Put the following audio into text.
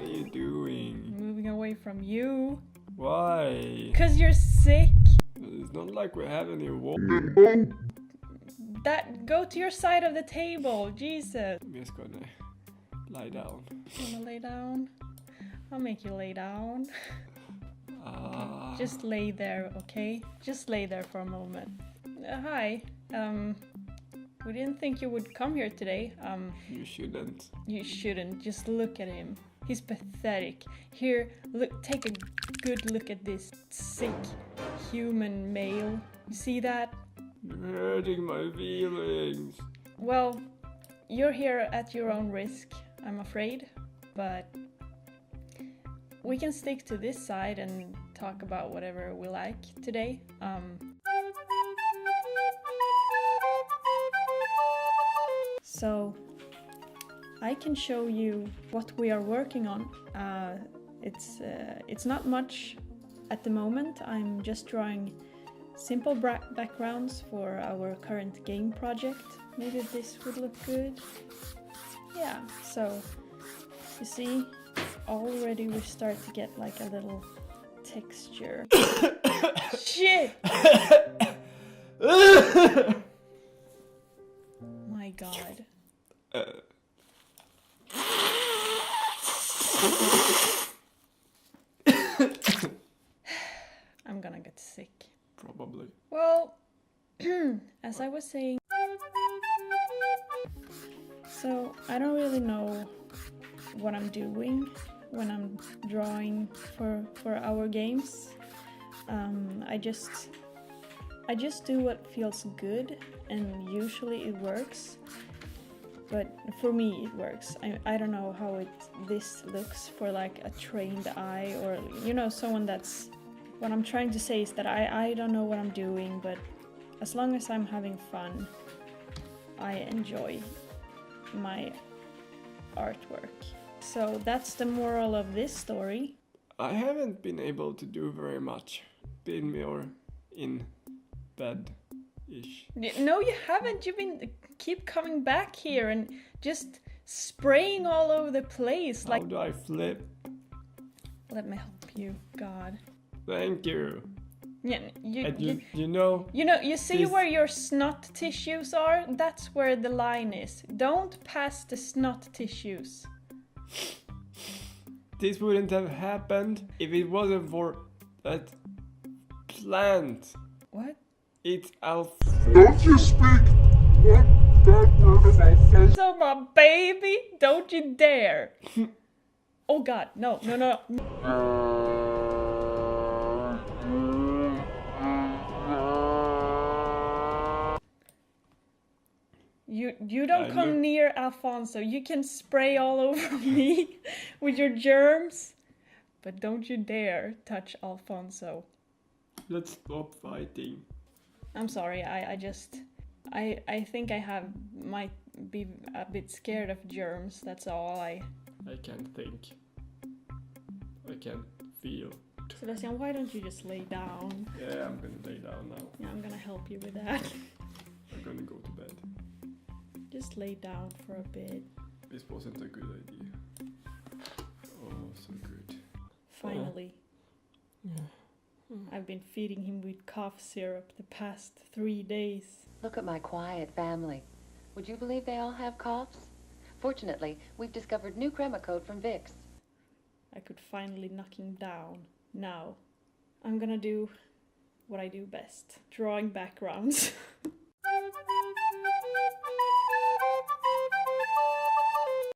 are you doing? Moving away from you. Why? Because you're sick. It's not like we have any wall. Go to your side of the table. Jesus. I'm just gonna lie down. Wanna lay down? I'll make you lay down. Just lay there, okay? Just lay there for a moment. Hi. We didn't think you would come here today. You shouldn't. You shouldn't. Just look at him. He's pathetic. Here, look. Take a good look at this sick human male. You see that? You're hurting my feelings. Well, you're here at your own risk, I'm afraid. But we can stick to this side and talk about whatever we like today. So I can show you what we are working on. It's not much at the moment. I'm just drawing simple backgrounds for our current game project. Maybe this would look good. Yeah, so you see, already we start to get like a little texture. Shit! My God. I'm gonna get sick. Probably. Well, as I was saying, so I don't really know what I'm doing when I'm drawing for our games. I just do what feels good, and usually it works. But for me, it works. I don't know how this looks for like a trained eye, or someone that's. What I'm trying to say is that I don't know what I'm doing, but as long as I'm having fun, I enjoy my artwork. So that's the moral of this story. I haven't been able to do very much. Been more in bed-ish. No, you haven't. Keep coming back here and just spraying all over the place. How do I flip? Let me help you, God. Thank you. Yeah, you see this... where your snot tissues are? That's where the line is. Don't pass the snot tissues. This wouldn't have happened if it wasn't for that plant. What? It's Alf. Don't you speak one bad word of my face. So my baby, don't you dare. Oh God, no. You don't come near Alfonso. You can spray all over me with your germs, but don't you dare touch Alfonso. Let's stop fighting. I'm sorry. I think I might be a bit scared of germs. That's all. I can't think. I can't feel. Sebastian, why don't you just lay down? Yeah, I'm gonna lay down now. Yeah, I'm gonna help you with that. I'm gonna go to bed. Just lay down for a bit. This wasn't a good idea. Oh, so good. Finally. I've been feeding him with cough syrup the past 3 days. Look at my quiet family. Would you believe they all have coughs? Fortunately, we've discovered new Cremacode from Vicks. I could finally knock him down. Now, I'm gonna do what I do best. Drawing backgrounds.